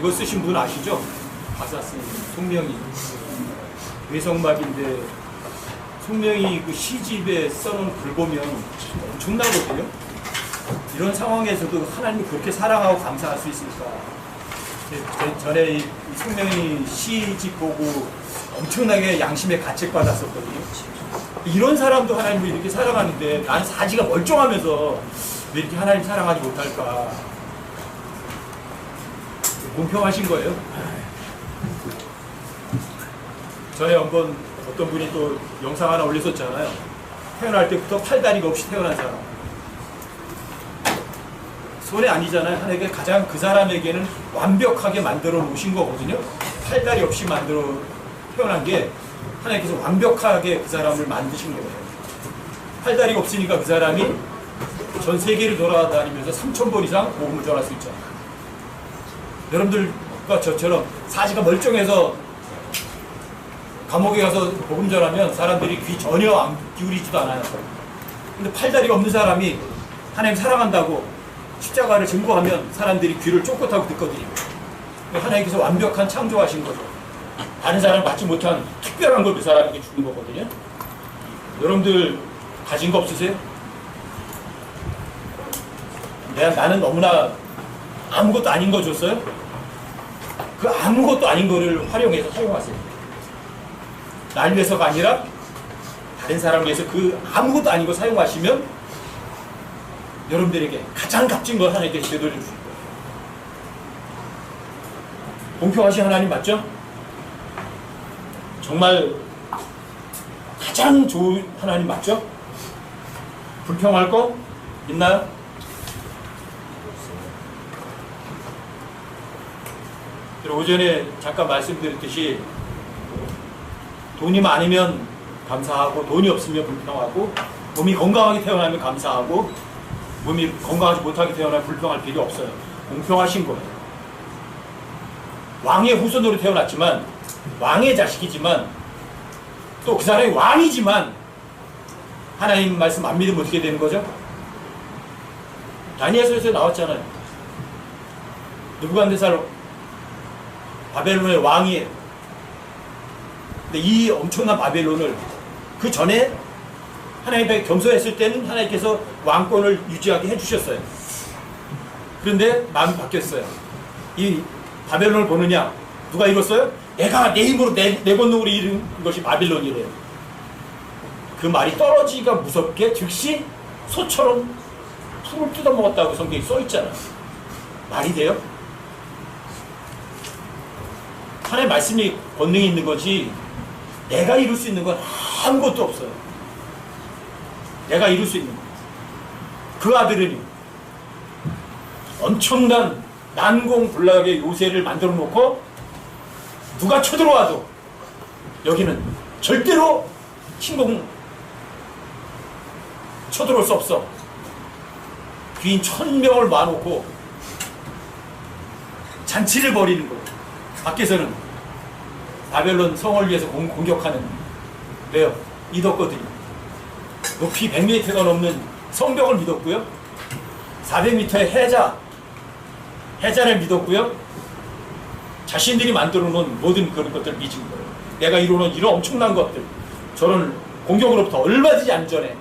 이거 쓰신 분 아시죠? 가사 쓴 송명희. 외성막인데 송명희 그 시집에 써놓은 글 보면 엄청나거든요. 이런 상황에서도 하나님이 그렇게 사랑하고 감사할 수 있을까? 전에 이 송명희 시집 보고 엄청나게 양심의 가책 받았었거든요. 이런 사람도 하나님이 이렇게 사랑하는데 나는 사지가 멀쩡하면서 왜 이렇게 하나님 사랑하지 못할까? 공평하신 거예요. 전에 한번 어떤 분이 또 영상 하나 올렸었잖아요. 태어날 때부터 팔다리가 없이 태어난 사람. 손해 아니잖아요. 하나님께 가장 그 사람에게는 완벽하게 만들어 놓으신 거거든요. 팔다리 없이 만들어 태어난 게 하나님께서 완벽하게 그 사람을 만드신 거예요. 팔다리가 없으니까 그 사람이 전 세계를 돌아다니면서 3,000번 이상 복음을 전할 수 있잖아요. 여러분들과 저처럼 사지가 멀쩡해서 감옥에 가서 복음 전하면 사람들이 귀 전혀 안 기울이지도 않아요. 근데 팔다리가 없는 사람이 하나님 사랑한다고 십자가를 증거하면 사람들이 귀를 쫑긋하고 듣거든요. 하나님께서 완벽한 창조하신 거죠. 다른 사람 받지 못한 특별한 걸 그 사람에게 주는 거거든요. 여러분들 가진 거 없으세요? 나는 너무나 아무것도 아닌 거 줬어요? 그 아무것도 아닌 거를 활용해서 사용하세요. 날 위해서가 아니라 다른 사람을 위해서 그 아무것도 아닌 거 사용하시면 여러분들에게 가장 값진 걸 하나님께서 되돌려 주실 거예요. 공평하신 하나님 맞죠? 정말 가장 좋은 하나님 맞죠? 불평할 거 있나요? 오전에 잠깐 말씀드렸듯이 돈이 많으면 감사하고 돈이 없으면 불평하고 몸이 건강하게 태어나면 감사하고 몸이 건강하지 못하게 태어나면 불평할 필요 없어요. 공평하신 거예요. 왕의 후손으로 태어났지만 왕의 자식이지만 또 그 사람이 왕이지만 하나님 말씀 안 믿으면 어떻게 되는 거죠? 다니엘서에서 나왔잖아요. 느부갓네살 바벨론의 왕이에요. 근데 이 엄청난 바벨론을 그 전에 하나님 앞에 겸손했을 때는 하나님께서 왕권을 유지하게 해주셨어요. 그런데 마음이 바뀌었어요. 이 바벨론을 보느냐? 누가 이뤘어요? 내가 내 힘으로 내 권능으로 이룬 것이 바빌론이래요. 그 말이 떨어지기가 무섭게 즉시 소처럼 풀을 뜯어먹었다고 성경에 써있잖아요. 말이 돼요? 하나님의 말씀이 권능이 있는 거지 내가 이룰 수 있는 건 아무것도 없어요. 내가 이룰 수 있는 거. 그 아들은 엄청난 난공불락의 요새를 만들어 놓고 누가 쳐들어와도 여기는 절대로 침공 쳐들어올 수 없어. 귀인 1,000명을 모아놓고 잔치를 벌이는 거예요. 밖에서는 바벨론 성을 위해서 공격하는 왜요? 믿었거든요. 높이 100m가 넘는 성벽을 믿었고요. 400m의 해자를 믿었고요. 자신들이 만들어 놓은 모든 그런 것들을 믿은 거예요. 내가 이루는 이런 엄청난 것들, 저는 공격으로부터 얼마든지 안전해.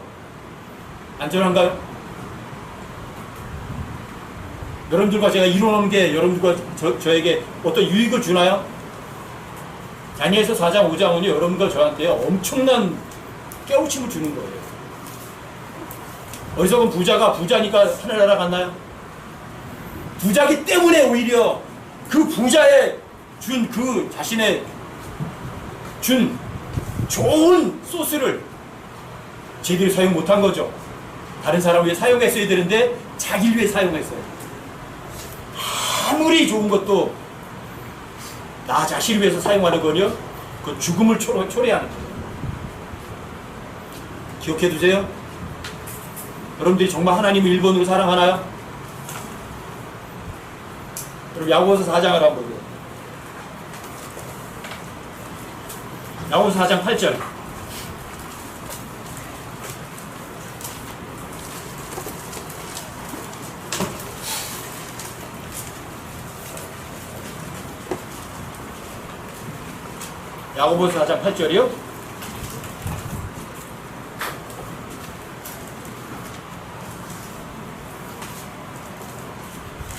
안전한가요? 여러분들과 제가 이루는 게 여러분들과 저에게 어떤 유익을 주나요? 다니엘서 4장 5장은요 여러분과 저한테 엄청난 깨우침을 주는 거예요. 어리석은 부자가 부자니까 하늘나라 갔나요? 부자기 때문에 오히려 그 부자의 준 그 자신의 준 좋은 소스를 제대로 사용 못한 거죠. 다른 사람을 위해 사용했어야 되는데 자기를 위해 사용했어요. 아무리 좋은 것도 나 자신을 위해서 사용하는 거요 그 죽음을 초래하는 거예요. 기억해 두세요. 여러분들이 정말 하나님을 일본으로 사랑하나요? 여러분 야고보서 4장을 한번 보세요. 야고보서 4장 8절. 야고보서 4장 8절이요.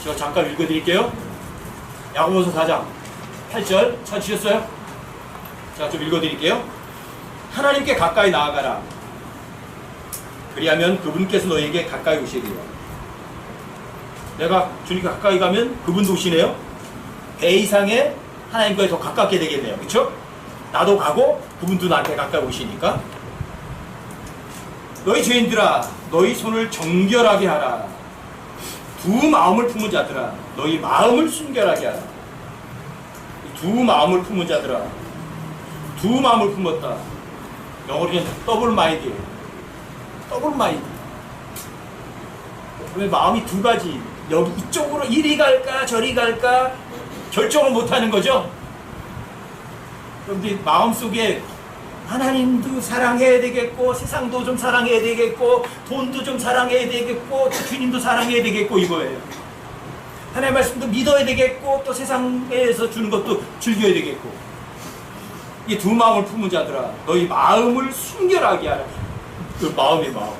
제가 잠깐 읽어드릴게요. 야고보서 4장 8절 찾으셨어요? 자, 좀 읽어드릴게요. 하나님께 가까이 나아가라. 그리하면 그분께서 너에게 가까이 오시리라. 내가 주님께 가까이 가면 그분도 오시네요. 배 이상의 하나님과에 더 가깝게 되겠네요. 그렇죠? 나도 가고 그분도 나한테 가까이 오시니까. 너희 죄인들아, 너희 손을 정결하게 하라. 두 마음을 품은 자들아, 너희 마음을 순결하게 하라. 두 마음을 품은 자들아, 두 마음을 품었다. 영어로는 더블 마인드. 더블 마인드. 왜 마음이 두 가지, 여기 이쪽으로 이리 갈까 저리 갈까 결정을 못하는 거죠. 그런데 마음속에 하나님도 사랑해야 되겠고, 세상도 좀 사랑해야 되겠고, 돈도 좀 사랑해야 되겠고, 주님도 사랑해야 되겠고, 이거예요. 하나님의 말씀도 믿어야 되겠고, 또 세상에서 주는 것도 즐겨야 되겠고. 이 두 마음을 품은 자들아, 너희 마음을 순결하게 하라. 그 마음의 마음.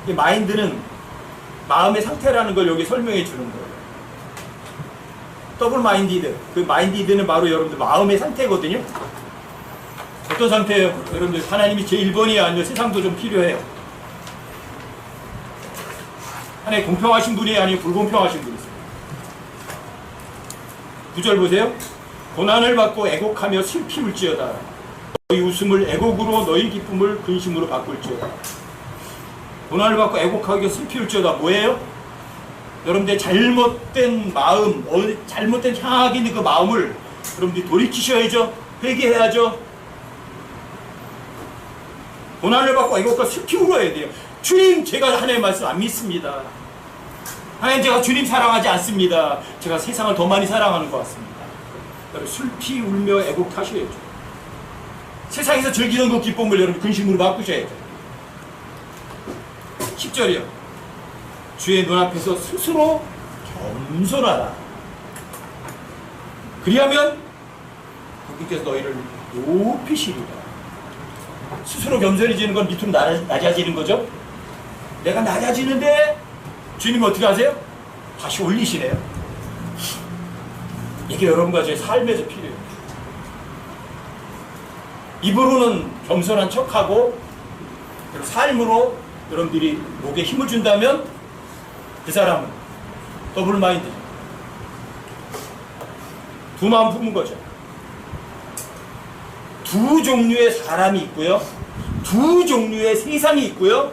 이 마인드는 마음의 상태라는 걸 여기 설명해 주는 거예요. 더블 마인디드. 그 마인디드는 바로 여러분들 마음의 상태거든요. 어떤 상태예요? 여러분들 하나님이 제 1번이 아니면 세상도 좀 필요해요. 하나님 공평하신 분이 아니면 불공평하신 분이 있어요. 9절 보세요. 고난을 받고 애곡하며 슬피 울지어다. 너희 웃음을 애곡으로 너희 기쁨을 근심으로 바꿀지어다. 고난을 받고 애곡하며 슬피 울지어다. 뭐예요? 여러분들의 잘못된 마음, 잘못된 향하게 있는 그 마음을 여러분들이 돌이키셔야죠. 회개해야죠. 고난을 받고 애곡과 슬피 울어야 돼요. 주님, 제가 하나님의 말씀 안 믿습니다. 하나님, 제가 주님 사랑하지 않습니다. 제가 세상을 더 많이 사랑하는 것 같습니다. 여러분, 슬피 울며 애곡하셔야죠. 세상에서 즐기던 그 기쁨을 여러분 근심으로 바꾸셔야죠. 10절이요. 주의 눈앞에서 스스로 겸손하라. 그리하면 그분께서 너희를 높이시리라. 스스로 겸손해지는 건 밑으로 낮아지는 거죠. 내가 낮아지는데 주님이 어떻게 하세요? 다시 올리시네요. 이게 여러분과 제 삶에서 필요해요. 입으로는 겸손한 척하고 삶으로 여러분들이 목에 힘을 준다면 그 사람은 더블 마인드, 두 마음 품은 거죠. 두 종류의 사람이 있고요, 두 종류의 세상이 있고요,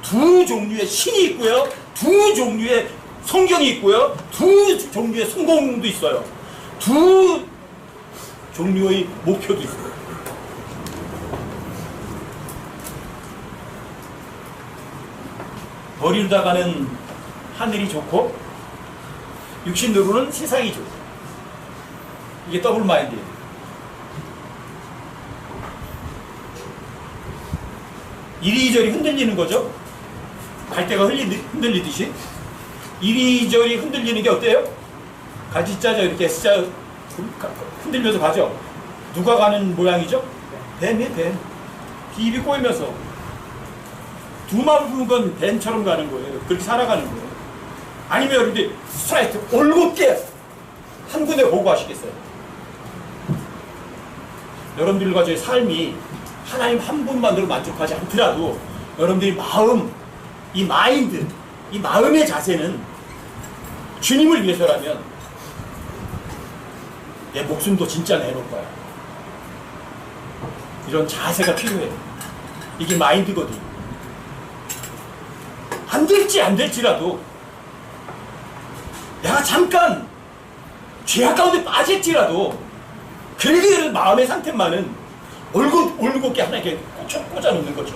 두 종류의 신이 있고요, 두 종류의 성경이 있고요, 두 종류의 성공도 있어요. 두 종류의 목표도 있어요. 머리로다가는 하늘이 좋고 육신으로는 세상이 좋고, 이게 더블 마인드예요. 이리저리 흔들리는 거죠. 갈대가 흔들리듯이 이리저리 흔들리는 게 어때요? 갈치자죠. 이렇게 S자 흔들면서 가죠. 누가 가는 모양이죠? 뱀이에요, 뱀. 입이 꼬이면서 두 마음 부는 건 뱀처럼 가는 거예요. 그렇게 살아가는 거예요. 아니면 여러분들이 스트라이트 올곧게 한 군데 보고 하시겠어요? 여러분들과 저의 삶이 하나님 한 분만으로 만족하지 않더라도 여러분들이 마음, 이 마인드, 이 마음의 자세는 주님을 위해서라면 내 목숨도 진짜 내놓을 거야. 이런 자세가 필요해요. 이게 마인드거든요. 안 될지 안 될지라도 내가 잠깐 죄악 가운데 빠질지라도 그래도 마음의 상태만은 올곧게 하나님께 꽂아놓는 거죠.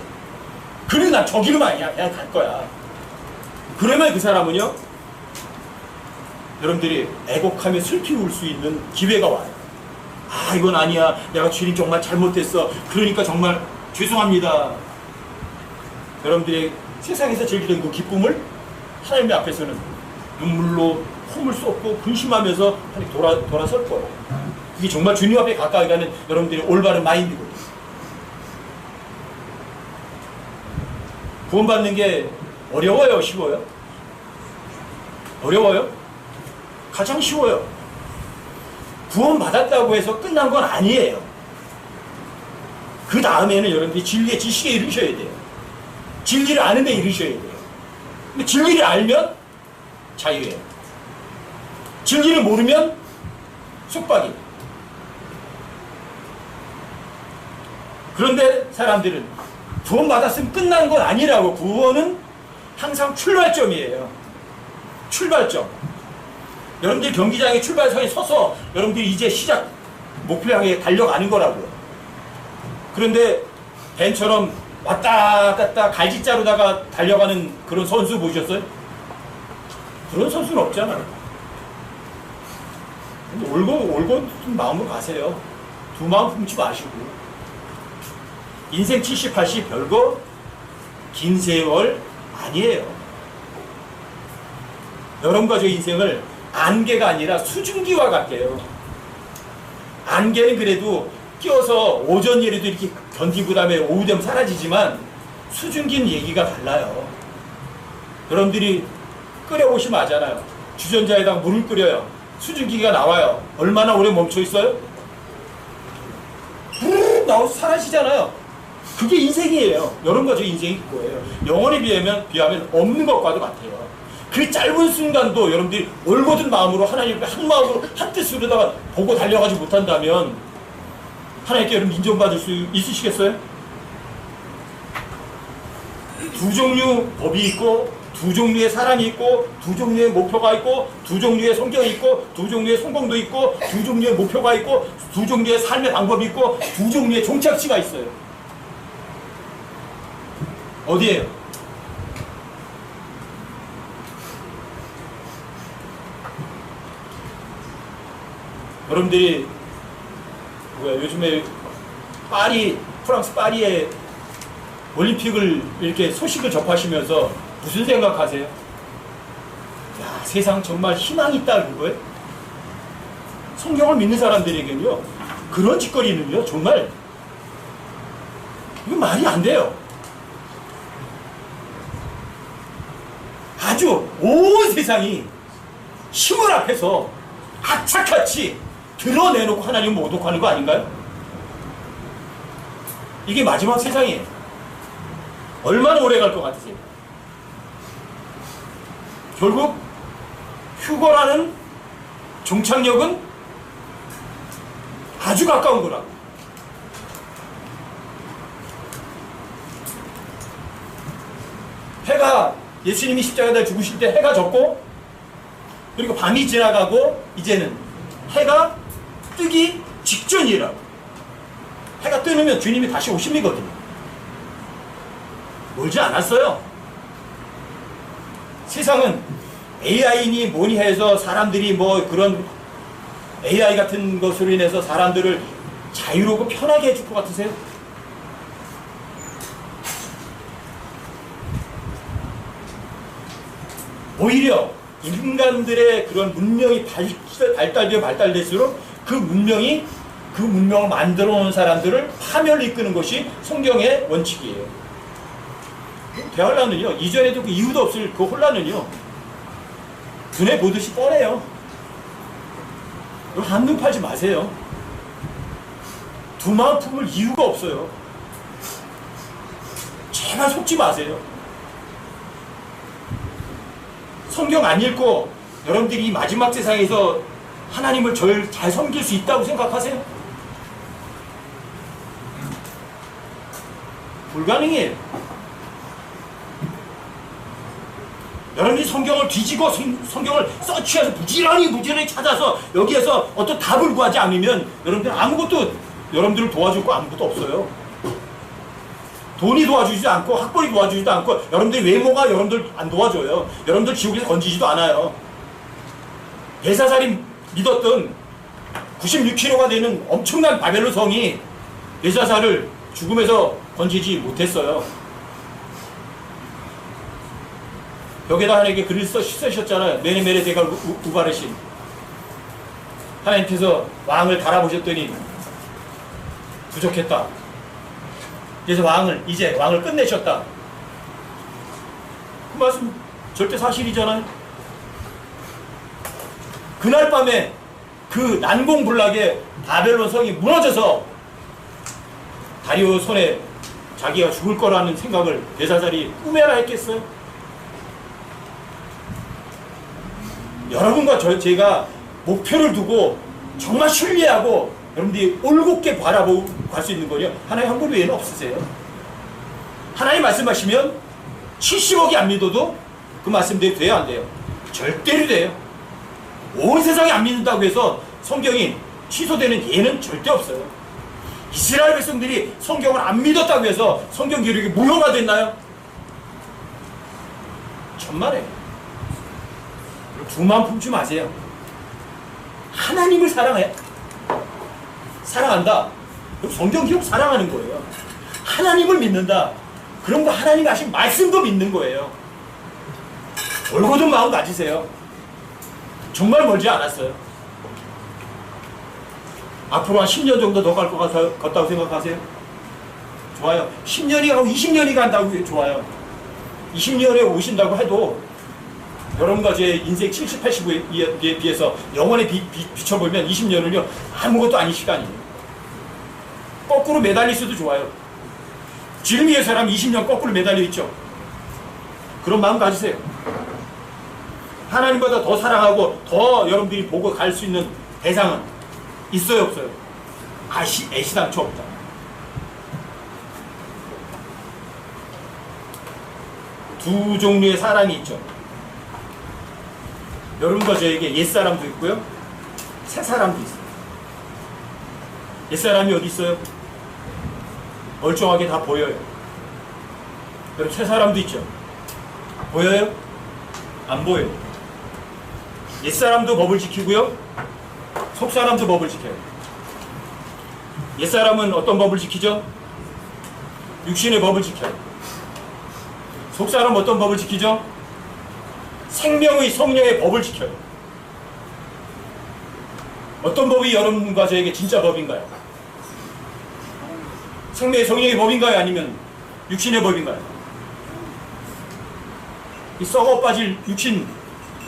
그래, 난 저기로만 아니야, 그냥 갈 거야. 그러면 그 사람은요, 여러분들이 애곡하며 슬피 울 수 있는 기회가 와요. 아, 이건 아니야, 내가 주님 정말 잘못했어, 그러니까 정말 죄송합니다. 여러분들이 세상에서 즐기던 그 기쁨을 하나님 앞에서는 눈물로 콧물 쏟고 근심하면서 돌아설 거예요. 이게 정말 주님 앞에 가까이 가는 여러분들의 올바른 마인드거든요. 구원받는 게 어려워요? 쉬워요? 어려워요? 가장 쉬워요. 구원받았다고 해서 끝난 건 아니에요. 그 다음에는 여러분들이 진리의 지식에 이르셔야 돼요. 진리를 아는 데 이르셔야 돼요. 근데 진리를 알면 자유예요. 진리를 모르면 속박이에요. 그런데 사람들은 구원받았으면 끝난 건 아니라고. 구원은 항상 출발점이에요. 출발점. 여러분들이 경기장의 출발선에 서서 여러분들이 이제 시작 목표 향해 달려가는 거라고요. 그런데 벤처럼 왔다 갔다 갈짓자루다가 달려가는 그런 선수 보셨어요? 그런 선수는 없잖아요. 근데 올고 마음으로 가세요. 두 마음 품지 마시고. 인생 70, 80 별거 긴 세월 아니에요. 여러분과 저 인생을 안개가 아니라 수증기와 같아요. 안개는 그래도 끼어서 오전 일에도 이렇게 견디고 다음에 오후 되면 사라지지만 수증기는 얘기가 달라요. 여러분들이 끓여보시면 아잖아요. 주전자에다가 물을 끓여요. 수증기가 나와요. 얼마나 오래 멈춰 있어요? 푸르르 나와서 사라지잖아요. 그게 인생이에요. 여러분과 저 인생이 그거예요. 영혼에 비하면 없는 것과도 같아요. 그 짧은 순간도 여러분들이 올곧은 마음으로 하나님께 한 마음으로 한 뜻으로다가 보고 달려가지 못한다면 하나님께 여러분 인정받을 수 있으시겠어요? 두 종류 법이 있고 두 종류의 사람이 있고 두 종류의 목표가 있고 두 종류의 성경이 있고 두 종류의 성공도 있고 두 종류의 목표가 있고 두 종류의 삶의 방법이 있고 두 종류의 종착지가 있어요. 어디에요? 여러분들이 요즘에 프랑스 파리에 올림픽을 이렇게 소식을 접하시면서 무슨 생각하세요? 야, 세상 정말 희망이 있다 그거예요? 성경을 믿는 사람들에게는요, 그런 짓거리는요, 정말 이거 말이 안 돼요. 아주 온 세상이 힘을 앞에서 악착같이 드러내놓고 하나님을 모독하는 거 아닌가요? 이게 마지막 세상이에요. 얼마나 오래 갈 것 같으세요? 결국 휴거라는 종착역은 아주 가까운 거라고. 해가 예수님이 십자가에 죽으실 때 해가 졌고 그리고 밤이 지나가고 이제는 해가 뜨기 직전이라고. 해가 뜨면 주님이 다시 오십니거든요. 멀지 않았어요. 세상은 AI니 뭐니 해서 사람들이 뭐 그런 AI 같은 것으로 인해서 사람들을 자유롭고 편하게 해줄 것 같으세요? 오히려 인간들의 그런 문명이 발달될수록 그 문명을 만들어 놓은 사람들을 파멸을 이끄는 것이 성경의 원칙이에요. 대환란은요, 이전에도 그 이유도 없을 그 혼란은요, 눈에 보듯이 뻔해요. 한눈 팔지 마세요. 두 마음 품을 이유가 없어요. 제발 속지 마세요. 성경 안 읽고 여러분들이 이 마지막 세상에서 하나님을 잘 섬길 수 있다고 생각하세요? 불가능해요. 여러분이 성경을 뒤지고 성경을 서치해서 부지런히 찾아서 여기에서 어떤 답을 구하지 않으면 여러분들을 도와줄 거 아무것도 없어요. 돈이 도와주지도 않고 학벌이 도와주지도 않고 여러분들 외모가 여러분들 안 도와줘요. 여러분들 지옥에서 건지지도 않아요. 베사살이 믿었던 96kg가 되는 엄청난 바벨론 성이 베사살을 죽음에서 건지지 못했어요. 벽에다 하나님께 글을 쓰셨잖아요. 메네메레 대갈 우바르신. 하나님께서 왕을 달아보셨더니 부족했다. 그래서 이제 왕을 끝내셨다. 그 말씀 절대 사실이잖아요. 그날 밤에 그 난공불락의 바벨론 성이 무너져서 다리오 손에 자기가 죽을 거라는 생각을 벨사살이 꿈에나 했겠어요? 여러분과 제가 목표를 두고 정말 신뢰하고 여러분들이 올곧게 바라보고 갈 수 있는 거요 하나님 한 분 외에는 없으세요. 하나님 말씀하시면 70억이 안 믿어도 그 말씀대로 돼요, 안 돼요? 절대로 돼요. 온 세상이 안 믿는다고 해서 성경이 취소되는 예는 절대 없어요. 이스라엘 백성들이 성경을 안 믿었다고 해서 성경 기록이 무효가 됐나요? 천만에. 두만 품지 마세요. 하나님을 사랑한다. 성경 기록 사랑하는 거예요. 하나님을 믿는다. 그런 거 하나님이 하신 말씀도 믿는 거예요. 올곧은 마음 가지세요. 정말 멀지 않았어요. 앞으로 한 10년 정도 더 갈 것 같다고 생각하세요? 좋아요. 10년이 가고 20년이 간다고 좋아요. 20년에 오신다고 해도 여러분과 제 인생 70, 80에 비해서 영원에 비춰보면 20년은요 아무것도 아닌 시간이에요. 거꾸로 매달릴 수도 좋아요. 지금 이 사람 20년 거꾸로 매달려 있죠. 그런 마음 가지세요. 하나님보다 더 사랑하고 더 여러분들이 보고 갈 수 있는 대상은 있어요, 없어요? 애시당초 없다. 두 종류의 사랑이 있죠. 여러분과 저에게 옛사람도 있고요, 새사람도 있어요. 옛사람이 어디 있어요? 멀쩡하게 다 보여요. 여러분, 새사람도 있죠. 보여요? 안 보여요. 옛사람도 법을 지키고요, 속사람도 법을 지켜요. 옛사람은 어떤 법을 지키죠? 육신의 법을 지켜요. 속사람은 어떤 법을 지키죠? 생명의 성령의 법을 지켜요. 어떤 법이 여러분과 저에게 진짜 법인가요? 생명의 성령의 법인가요? 아니면 육신의 법인가요? 이 썩어 빠질 육신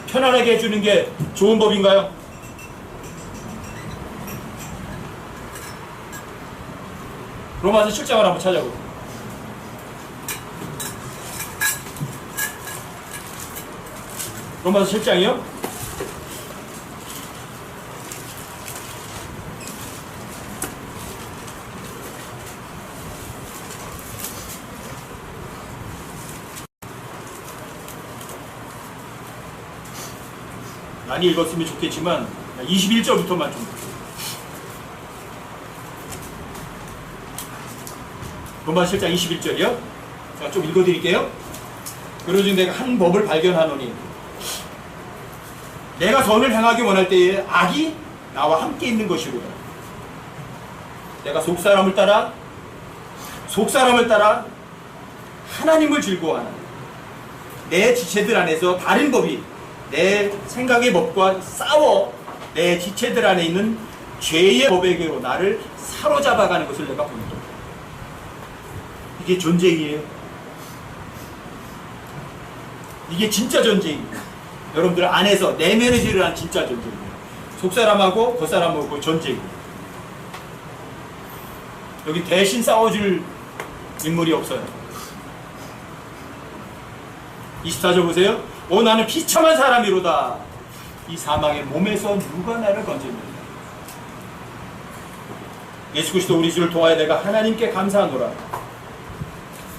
편안하게 해주는 게 좋은 법인가요? 로마서 7장을 한번 찾아보세요. 로마서 7장이요? 많이 읽었으면 좋겠지만 21절부터만 좀 로마서 7장 21절이요? 제가 좀 읽어드릴게요. 그러중 내가 한 법을 발견하노니 내가 선을 행하기 원할 때에 악이 나와 함께 있는 것이로다. 내가 속사람을 따라 하나님을 즐거워하는 내 지체들 안에서 다른 법이 내 생각의 법과 싸워 내 지체들 안에 있는 죄의 법에게로 나를 사로잡아가는 것을 내가 본다. 이게 전쟁이에요. 이게 진짜 전쟁이에요. 여러분들 안에서 내면에서 일어난 진짜 전쟁이에요. 속사람하고 겉사람하고 전쟁이에요. 여기 대신 싸워줄 인물이 없어요. 24절 보세요. 나는 비참한 사람이로다. 이 사망의 몸에서 누가 나를 건집니까? 예수 그리스도 우리 주를 통하여 내가 하나님께 감사하노라.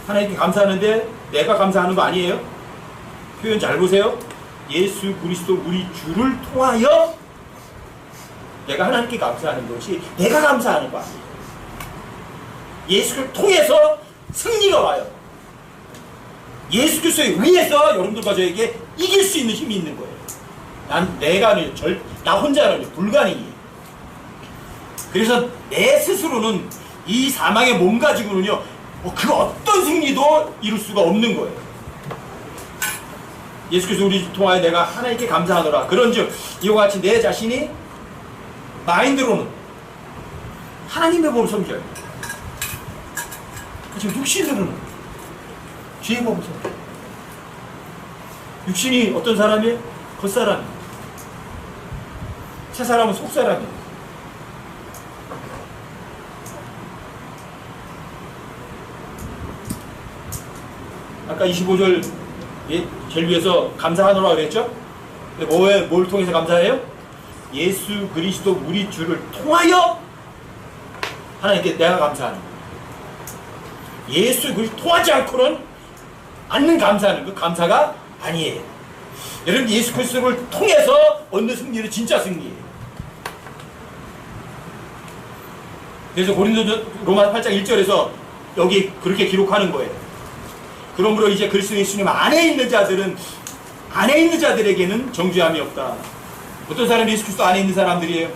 하나님께 감사하는데 내가 감사하는 거 아니에요? 표현 잘 보세요. 예수 그리스도 우리 주를 통하여 내가 하나님께 감사하는 것이 내가 감사하는 거 아니에요. 예수를 통해서 승리가 와요. 예수 그리스도에 의해서 여러분들과 저에게 이길 수 있는 힘이 있는 거예요. 나 혼자는 불가능해요. 그래서 내 스스로는 이 사망의 몸 가지고는요, 그 어떤 승리도 이룰 수가 없는 거예요. 예수 그리스도 우리 통하여 내가 하나님께 감사하노라. 그런즉 이와 같이 내 자신이 마인드로는 하나님의 법을 섬겨요. 지금 육신으로는 죄의 법을 섬겨요. 육신이 어떤 사람이에요? 겉사람이에요. 새 사람은 속사람이에요. 아까 25절 제일 위에서 감사하노라 그랬죠? 근데 뭘 통해서 감사해요? 예수 그리스도 우리 주를 통하여 하나님께 내가 감사하는 거예요. 예수 그리스도 통하지 않는 감사하는 그 감사가 아니에요. 여러분 예수 그리스도를 통해서 얻는 승리는 진짜 승리예요. 그래서 로마 8장 1절에서 여기 그렇게 기록하는 거예요. 그러므로 이제 그리스도 예수님 안에 있는 자들에게는 정죄함이 없다. 어떤 사람이 예수 그리스도 안에 있는 사람들이에요?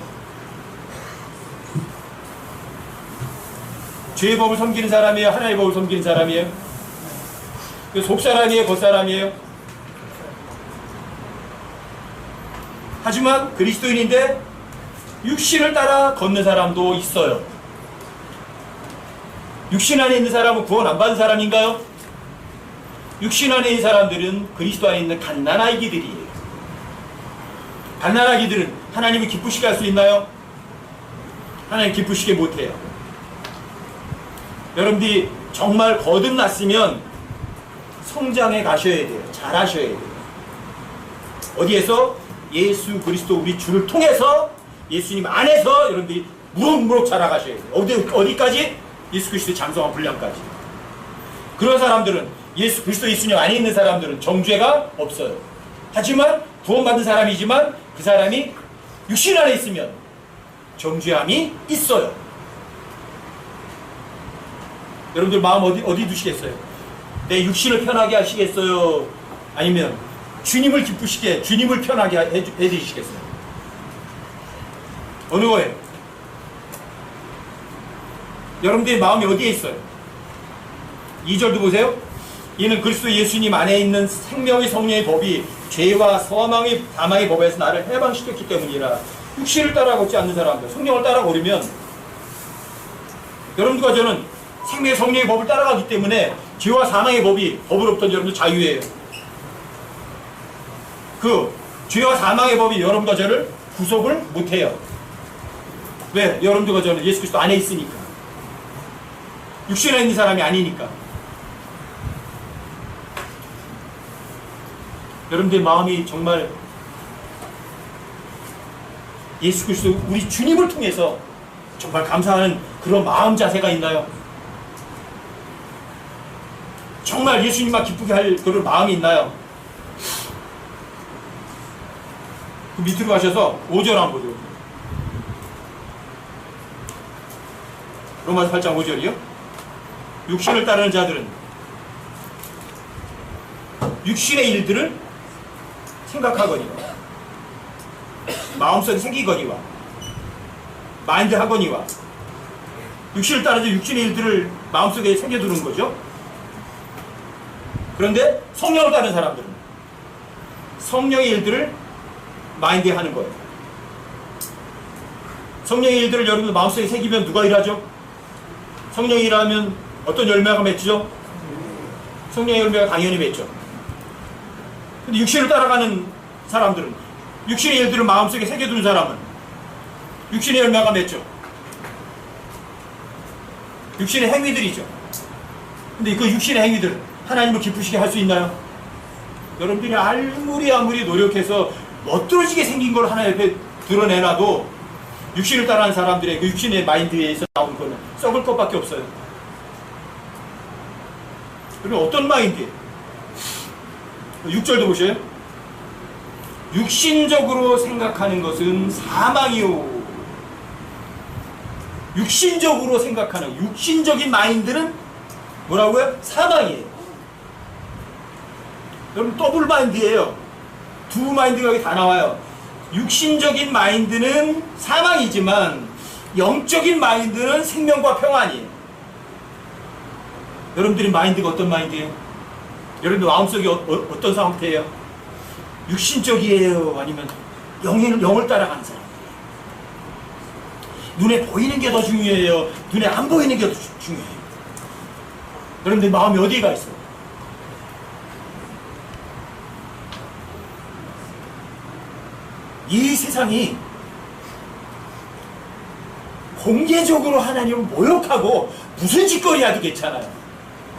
죄의 법을 섬기는 사람이에요? 하나님의 법을 섬기는 사람이에요? 속사람이에요? 겉사람이에요? 하지만 그리스도인인데 육신을 따라 걷는 사람도 있어요. 육신 안에 있는 사람은 구원 안 받은 사람인가요? 육신 안에 있는 사람들은 그리스도 안에 있는 갓난아기들이에요. 갓난아기들은 하나님을 기쁘시게 할 수 있나요? 하나님 기쁘시게 못해요. 여러분들이 정말 거듭났으면 성장해 가셔야 돼요. 잘하셔야 돼요. 어디에서? 예수 그리스도 우리 주를 통해서 예수님 안에서 여러분들이 무럭무럭 자라가셔야 돼요. 어디까지? 예수 그리스도의 장성한 분량까지. 그런 사람들은 그리스도 예수님 안에 있는 사람들은 정죄가 없어요. 하지만 구원받은 사람이지만 그 사람이 육신 안에 있으면 정죄함이 있어요. 여러분들 마음 어디 두시겠어요? 내 육신을 편하게 하시겠어요? 아니면 주님을 기쁘시게, 주님을 편하게 해주시겠어요? 어느 거예요? 여러분들의 마음이 어디에 있어요? 2절도 보세요. 이는 그리스도 예수님 안에 있는 생명의 성령의 법이 죄와 사망의 법에서 나를 해방시켰기 때문이라. 육신을 따라 걷지 않는 사람들, 성령을 따라 걸으면 여러분들과 저는 생명의 성령의 법을 따라가기 때문에 죄와 사망의 법으로부터 여러분들 자유예요. 그 죄와 사망의 법이 여러분과 저를 구속을 못해요. 왜? 여러분들과 저는 예수 그리스도 안에 있으니까. 육신에 있는 사람이 아니니까. 여러분들의 마음이 정말 예수 그리스도 우리 주님을 통해서 정말 감사하는 그런 마음 자세가 있나요? 정말 예수님만 기쁘게 할 그런 마음이 있나요? 그 밑으로 가셔서 5절 한번 보세요. 로마서 8장 5절이요. 육신을 따르는 자들은 육신의 일들을 생각하거니와 마음속에 생기거니와 마인드 하거니와 육신을 따르는 육신의 일들을 마음속에 생겨두는 거죠. 그런데 성령을 따르는 사람들은 성령의 일들을 마인드에 하는 거예요. 성령의 일들을 여러분들 마음속에 새기면 누가 일하죠? 성령이 일하면 어떤 열매가 맺죠? 성령의 열매가 당연히 맺죠. 근데 육신을 따라가는 사람들은 육신의 일들을 마음속에 새겨두는 사람은 육신의 열매가 맺죠. 육신의 행위들이죠. 근데 그 육신의 행위들은 하나님을 기쁘시게 할 수 있나요? 여러분들이 아무리 노력해서 멋들어지게 생긴 걸 하나 옆에 드러내놔도 육신을 따라하는 사람들의 그 육신의 마인드에서 나오는 거는 썩을 것밖에 없어요. 그럼 어떤 마인드예요? 6절도 보셔요. 육신적으로 생각하는 것은 사망이요. 육신적으로 생각하는 육신적인 마인드는 뭐라고요? 사망이에요. 여러분 더블 마인드예요. 두 마인드가 여기 다 나와요. 육신적인 마인드는 사망이지만 영적인 마인드는 생명과 평안이에요. 여러분들의 마인드가 어떤 마인드예요? 여러분들 마음속이 어떤 상태예요? 육신적이에요? 아니면 영을 따라가는 사람이에요? 눈에 보이는 게 더 중요해요? 눈에 안 보이는 게 더 중요해요? 여러분들 마음이 어디에 가 있어요? 이 세상이 공개적으로 하나님을 모욕하고 무슨 짓거리 하도 괜찮아요.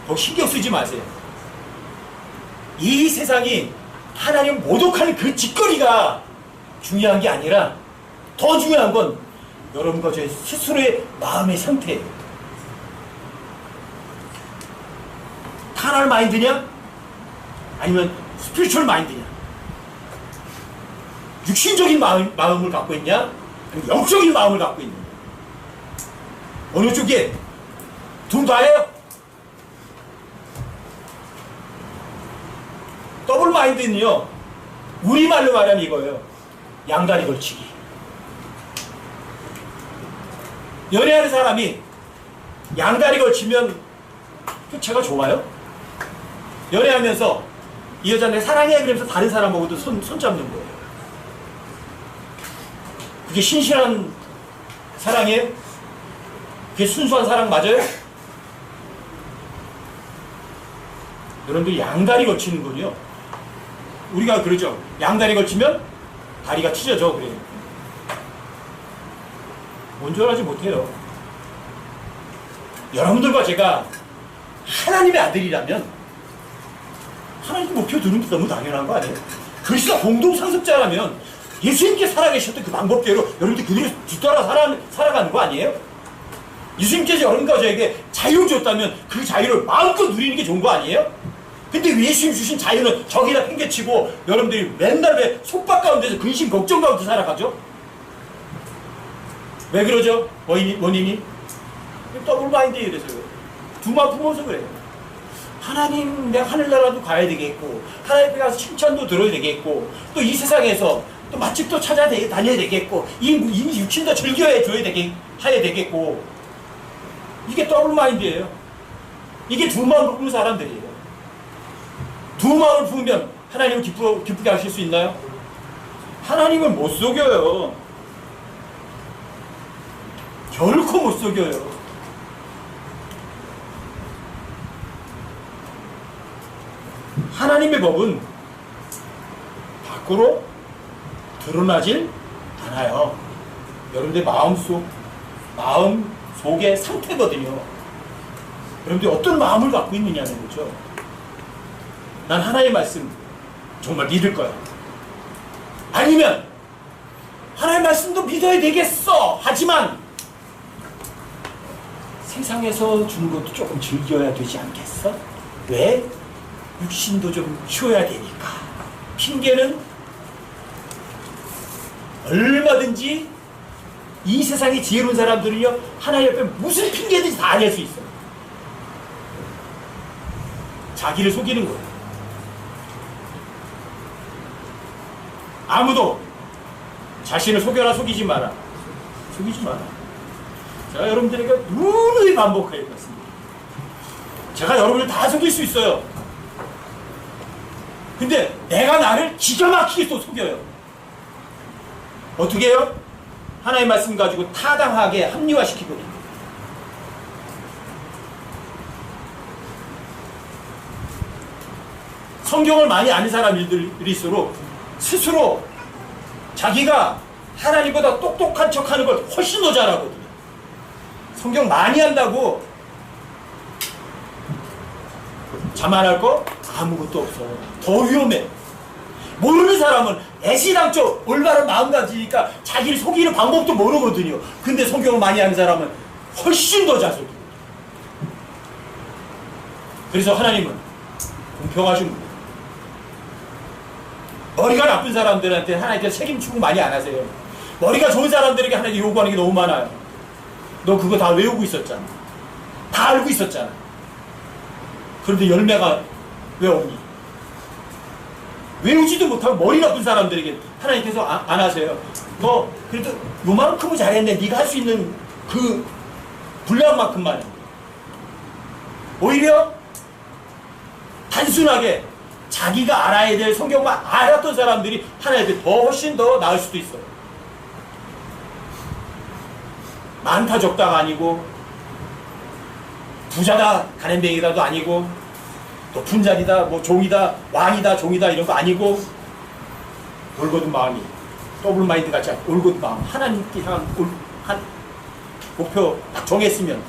더 신경 쓰지 마세요. 이 세상이 하나님을 모독하는 그 짓거리가 중요한 게 아니라 더 중요한 건 여러분과 제 스스로의 마음의 상태예요. 카날 마인드냐? 아니면 스피리추얼 마인드냐? 육신적인 마음을 갖고 있냐? 아니면 영적인 마음을 갖고 있느냐? 어느 쪽에? 둘 다예요? 더블 마인드는요, 우리말로 말하면 이거예요. 양다리 걸치기. 연애하는 사람이 양다리 걸치면 제가 좋아요? 연애하면서 이 여자 내 사랑해 그러면서 다른 사람하고도 손 잡는 거예요. 그게 신실한 사랑이에요? 그게 순수한 사랑 맞아요? 여러분들 양다리 걸치는군요. 우리가 그러죠. 양다리 걸치면 다리가 찢어져 그래요. 온전하지 못해요. 여러분들과 제가 하나님의 아들이라면 하나님 목표 두는 게 너무 당연한 거 아니에요? 그리스도가 공동 상속자라면 예수님께 살아계셨던 그 방법대로 여러분들 그대로 뒤따라 살아가는 거 아니에요? 예수님께서 여러분과 저에게 자유를 줬다면 그 자유를 마음껏 누리는 게 좋은 거 아니에요? 근데 예수님 주신 자유는 저기다 팽개치고 여러분들이 맨날 왜 속박 가운데서 근심 걱정 가운데 살아가죠? 왜 그러죠? 원인이? 더블 마인드에 이래서요. 두만 품어서 그래요. 하나님, 내가 하늘나라도 가야 되겠고, 하나님께 가서 칭찬도 들어야 되겠고, 또 이 세상에서 또 맛집도 찾아다녀야 되겠고, 이 육신도 즐겨야 되겠고, 이게 더블 마인드예요. 이게 두 마음을 품는 사람들이에요. 두 마음을 품으면 하나님을 기쁘게 하실 수 있나요? 하나님을 못 속여요. 결코 못 속여요. 하나님의 법은 밖으로 드러나질 않아요. 여러분들 마음 속의 상태거든요. 여러분들이 어떤 마음을 갖고 있느냐는 거죠. 난 하나님의 말씀 정말 믿을 거야. 아니면 하나님의 말씀도 믿어야 되겠어. 하지만 세상에서 주는 것도 조금 즐겨야 되지 않겠어? 왜? 육신도 좀 쉬어야 되니까. 핑계는 얼마든지 이 세상에 지혜로운 사람들은요, 하나님 옆에 무슨 핑계든지 다 낼 수 있어요. 자기를 속이는 거예요. 아무도 자신을 속여라 속이지 마라. 속이지 마라. 제가 여러분들에게 누누이 반복해야 했습니다. 제가 여러분을 다 속일 수 있어요. 근데 내가 나를 기가 막히게 또 속여요. 어떻게 해요? 하나님의 말씀 가지고 타당하게 합리화시키거든요. 성경을 많이 아는 사람들일수록 스스로 자기가 하나님보다 똑똑한 척하는 걸 훨씬 더 잘하거든요. 성경 많이 한다고 자만할 거 아무것도 없어. 더 위험해. 모르는 사람은 애시당초 올바른 마음가짐이니까 자기를 속이는 방법도 모르거든요. 근데 성경을 많이 아는 사람은 훨씬 더 잘 속여요. 그래서 하나님은 공평하신 분. 머리가 나쁜 사람들한테 하나님께서 책임 추구 많이 안 하세요. 머리가 좋은 사람들에게 하나님 요구하는 게 너무 많아요. 너 그거 다 외우고 있었잖아. 다 알고 있었잖아. 그런데 열매가 왜 없니? 외우지도 못하고 머리 나쁜 사람들에게 하나님께서 안 하세요. 너 그래도 요만큼은 잘했네. 네가 할 수 있는 그 분량만큼만 해. 오히려 단순하게 자기가 알아야 될 성경만 알았던 사람들이 하나님께 더 훨씬 더 나을 수도 있어요. 많다 적다가 아니고 부자다 가난뱅이다도 아니고 높은 자리다 뭐 종이다 왕이다 종이다 이런 거 아니고 올곧은 마음이 더블 마인드 같이 올곧은 마음 하나님께 향한 한 목표 딱 정했으면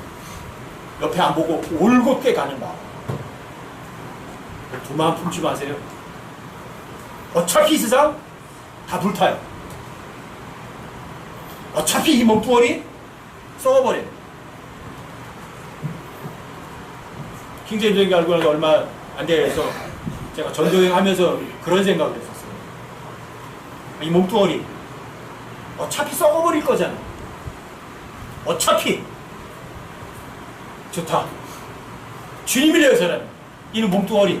옆에 안 보고 올곧게 가는 마음. 두 마음 품지 마세요. 어차피 이 세상 다 불타요. 어차피 이 몸뚱어리 썩어버려요. 킹제임스 알고 나서 얼마 안 돼서 제가 전도여행 하면서 그런 생각을 했었어요. 이 몸뚱어리 어차피 썩어버릴 거잖아. 어차피 좋다. 주님이래요 사람. 이는 몸뚱어리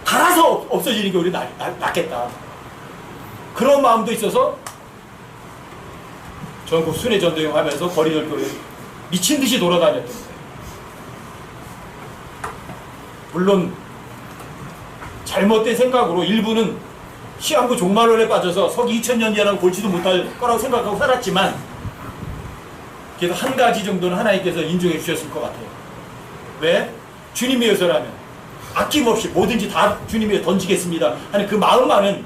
갈아서 없어지는 게 우리 낫겠다. 그런 마음도 있어서 전국 순회 전도여행 하면서 거리를 미친 듯이 돌아다녔던 거예요. 물론 잘못된 생각으로 일부는 시한부 종말론에 빠져서 서기 2000년 뒤라고 볼지도 못할 거라고 생각하고 살았지만 그래도 한 가지 정도는 하나님께서 인정해 주셨을 것 같아요. 왜? 주님 위해서라면 아낌없이 뭐든지 다 주님 위해 던지겠습니다 하는 그 마음만은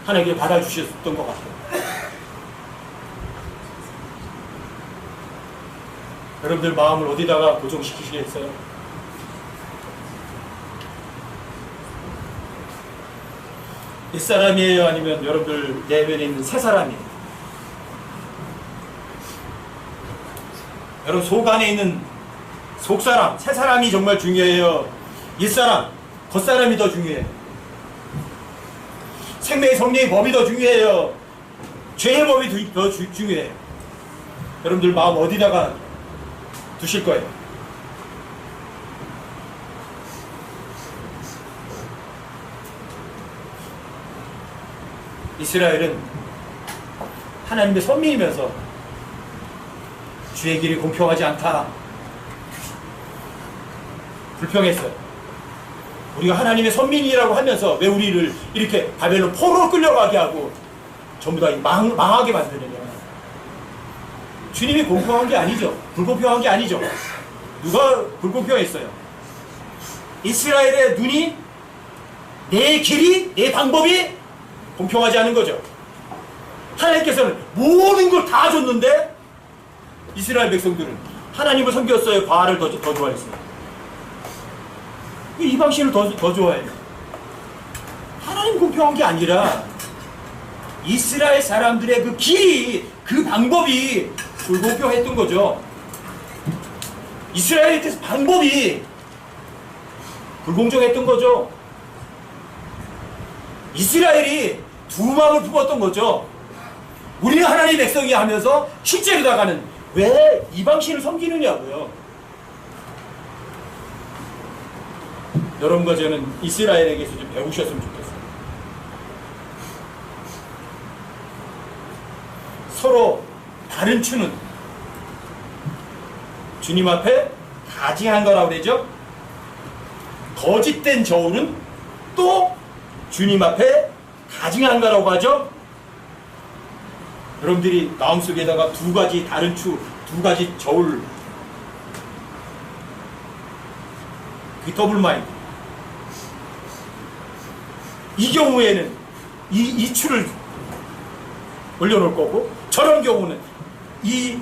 하나님께 받아주셨던 것 같아요. 여러분들 마음을 어디다가 고정시키시겠어요? 옛사람이에요? 아니면 여러분들 내면에 있는 새사람이에요? 여러분 속 안에 있는 속사람, 새사람이 정말 중요해요? 옛사람, 겉사람이 더 중요해요? 생명의 성령의 법이 더 중요해요? 죄의 법이 더 중요해요? 여러분들 마음 어디다가 두실 거예요? 이스라엘은 하나님의 선민이면서 주의 길이 공평하지 않다. 불평했어요. 우리가 하나님의 선민이라고 하면서 왜 우리를 이렇게 바벨론 포로로 끌려가게 하고 전부 다 망하게 만드느냐. 주님이 공평한 게 아니죠. 불공평한 게 아니죠. 누가 불공평했어요? 이스라엘의 눈이 내 길이, 내 방법이 공평하지 않은 거죠. 하나님께서는 모든 걸 다 줬는데 이스라엘 백성들은 하나님을 섬겼어요? 바알을 더 좋아했어요? 이방신을 더 좋아해요? 하나님 공평한 게 아니라 이스라엘 사람들의 그 길이, 그 방법이 불공평했던 거죠. 이스라엘에 대해서 방법이 불공정했던 거죠. 이스라엘이 두 마음을 품었던 거죠. 우리는 하나님의 백성이 하면서 실제로다가는 왜 이방신을 섬기느냐고요. 여러분과 저는 이스라엘에게서 좀 배우셨으면 좋겠어요. 서로 다른 추는 주님 앞에 가증한 거라고 그러죠. 거짓된 저울은 또 주님 앞에 가증한 거라고 하죠. 여러분들이 마음속에다가 두 가지 다른 추, 두 가지 저울, 그 더블 마인드. 이 경우에는 이 추를 올려놓을 거고, 저런 경우는 이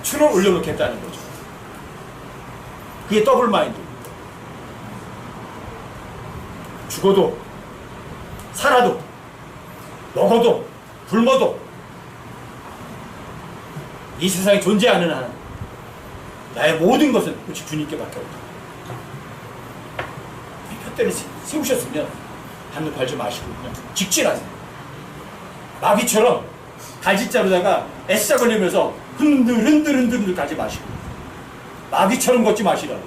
추를 올려놓겠다는 거죠. 그게 더블 마인드. 죽어도 살아도 먹어도 굶어도 이 세상에 존재하는 한 나의 모든 것은 오직 주님께 맡겨온다. 푯대를 세우셨으면 한눈 팔지 마시고 그냥 직진하세요. 마귀처럼 갈짓자로다가 애써 걸리면서 흔들 가지 마시고 마귀처럼 걷지 마시라고.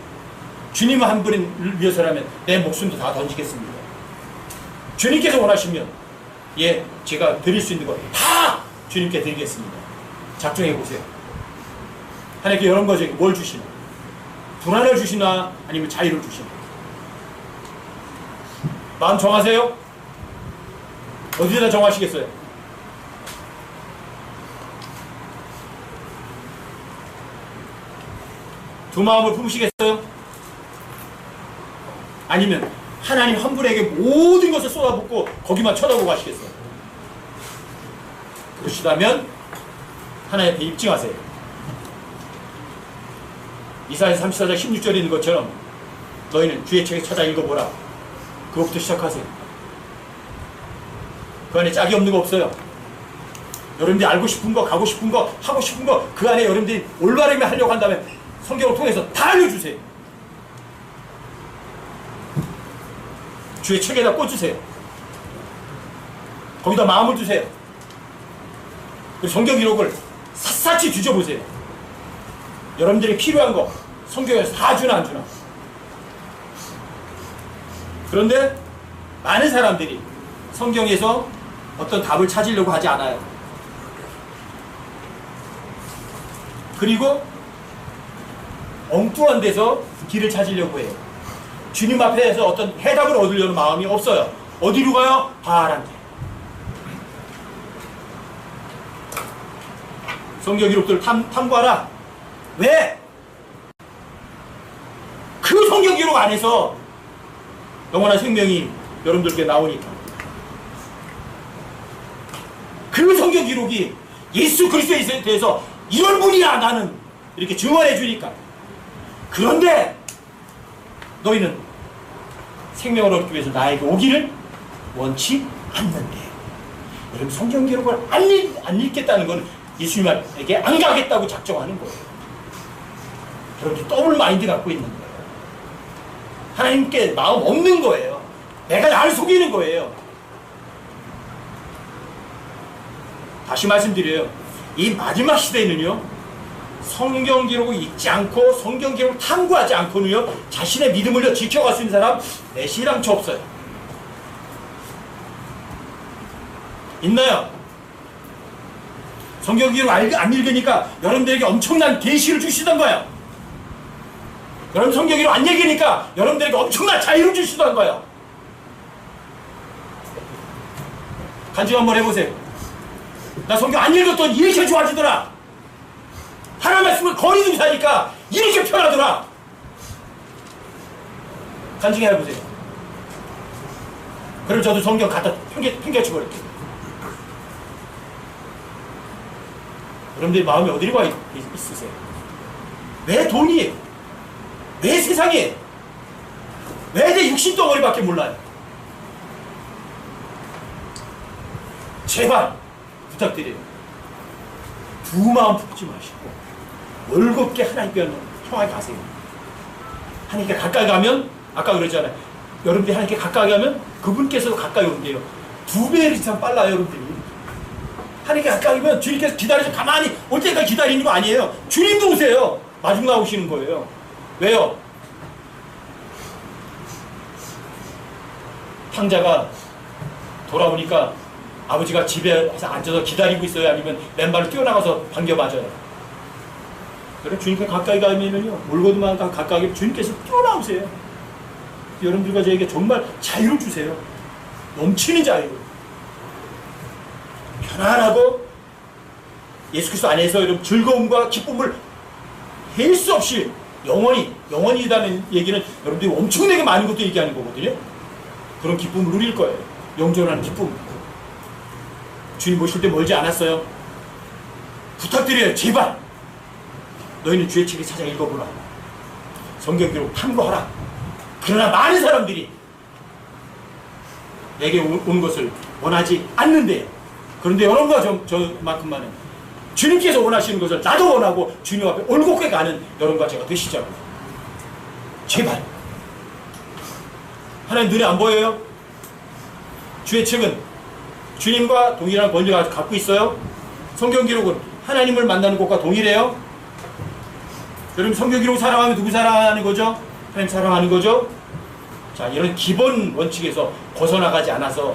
주님 한 분을 위해서라면 내 목숨도 다 던지겠습니다. 주님께서 원하시면 제가 드릴 수 있는 거 다 주님께 드리겠습니다. 작정해 보세요. 하나님께 이런 거죠. 뭘 주시나? 불안을 주시나? 아니면 자유를 주시나? 마음 정하세요. 어디다 정하시겠어요? 두 마음을 품으시겠어요? 아니면 하나님 한 분에게 모든 것을 쏟아붓고 거기만 쳐다보고 가시겠어요? 그러시다면 하나님 앞에 입증하세요. 이사야 34장 16절에 있는 것처럼 너희는 주의 책에 찾아 읽어보라. 그것부터 시작하세요. 그 안에 짝이 없는 거 없어요. 여러분들이 알고 싶은 거, 가고 싶은 거, 하고 싶은 거 그 안에 여러분들이 올바르게 하려고 한다면 성경을 통해서 다 알려주세요. 주의 책에다 꽂으세요. 거기다 마음을 두세요. 성경 기록을 샅샅이 뒤져보세요. 여러분들이 필요한 거 성경에서 다 주나 안 주나. 그런데 많은 사람들이 성경에서 어떤 답을 찾으려고 하지 않아요. 그리고 엉뚱한 데서 길을 찾으려고 해요. 주님 앞에서 어떤 해답을 얻으려는 마음이 없어요. 어디로 가요? 바란데. 성경 기록들을 탐구하라. 왜? 그 성경 기록 안에서 영원한 생명이 여러분들께 나오니까. 그 성경 기록이 예수 그리스도에 대해서 이런 분이야 나는 이렇게 증언해 주니까. 그런데 너희는 생명을 얻기 위해서 나에게 오기를 원치 않는데. 여러분 성경 기록을 안 읽겠다는 건 예수님에게 안 가겠다고 작정하는 거예요. 여러분들 더블 마인드 갖고 있는 거예요. 하나님께 마음 없는 거예요. 내가 나를 속이는 거예요. 다시 말씀드려요. 이 마지막 시대에는요, 성경 기록을 읽지 않고 성경 기록을 탐구하지 않고는요, 자신의 믿음을 지켜갈 수 있는 사람 내시랑치 없어요. 있나요? 성경 기록 안 읽으니까 여러분들에게 엄청난 계시를 주시던 거예요. 여러분 성경 기록 안 읽으니까 여러분들에게 엄청난 자유를 주시던 거예요. 간증 한번 해보세요. 나 성경 안 읽었더니 이렇게 좋아지더라. 하나님 말씀을 거리 두고 사니까 이렇게 편하더라. 간증해보세요. 그럼 저도 성경 갖다 팽개쳐 버릴게요. 여러분들의 마음이 어디로 가 있으세요? 왜 돈이? 왜 세상에? 왜 내 육신 덩어리밖에 몰라요? 제발 부탁드려요. 두 마음 품지 마시고 월곱게 하나님께 향하게 가세요. 하나님께 가까이 가면 아까 그러잖아요. 여러분들이 하나님께 가까이 가면 그분께서도 가까이 온대요. 2배 이상 빨라요. 여러분들이 하나님께 가까이 가면 주님께서 기다려서 가만히 올 때까지 기다리는 거 아니에요. 주님도 오세요. 마중 나오시는 거예요. 왜요? 탕자가 돌아오니까 아버지가 집에 와서 앉아서 기다리고 있어요? 아니면 맨발로 뛰어나가서 반겨 맞아요? 그래 주님께 가까이 가면은요, 몰고도만 가까이 가면 주님께서 뛰어나오세요. 여러분들과 저에게 정말 자유를 주세요. 넘치는 자유. 편안하고 예수 그리스도 안에서 이런 즐거움과 기쁨을 할 수 없이 영원히라는 얘기는 여러분들이 엄청나게 많은 것도 얘기하는 거거든요. 그런 기쁨을 누릴 거예요. 영존하는 기쁨. 주님 모실 때 멀지 않았어요. 부탁드려요. 제발 너희는 주의 책을 찾아 읽어보라. 성경 기록 탐구하라. 그러나 많은 사람들이 내게 온 것을 원하지 않는데, 그런데 여러분과 저만큼만은 주님께서 원하시는 것을 나도 원하고 주님 앞에 올곧게 가는 여러분과 제가 되시자고요. 제발. 하나님 눈에 안 보여요? 주의 책은 주님과 동일한 권리를 갖고 있어요? 성경 기록은 하나님을 만나는 것과 동일해요? 여러분 성경 기록 사랑하면 누구 사랑하는 거죠? 하나님 사랑하는 거죠? 자, 이런 기본 원칙에서 벗어나가지 않아서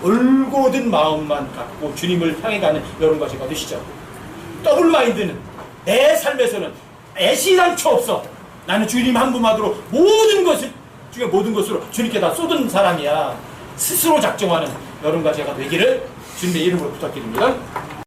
올곧은 마음만 갖고 주님을 향해 가는 여러분과 제가 되시죠. 더블 마인드는 내 삶에서는 애시당초 없어. 나는 주님 한 분만으로 모든 것을 중에 모든 것으로 주님께 다 쏟은 사람이야. 스스로 작정하는 여러분과 제가 되기를 주님의 이름으로 부탁드립니다.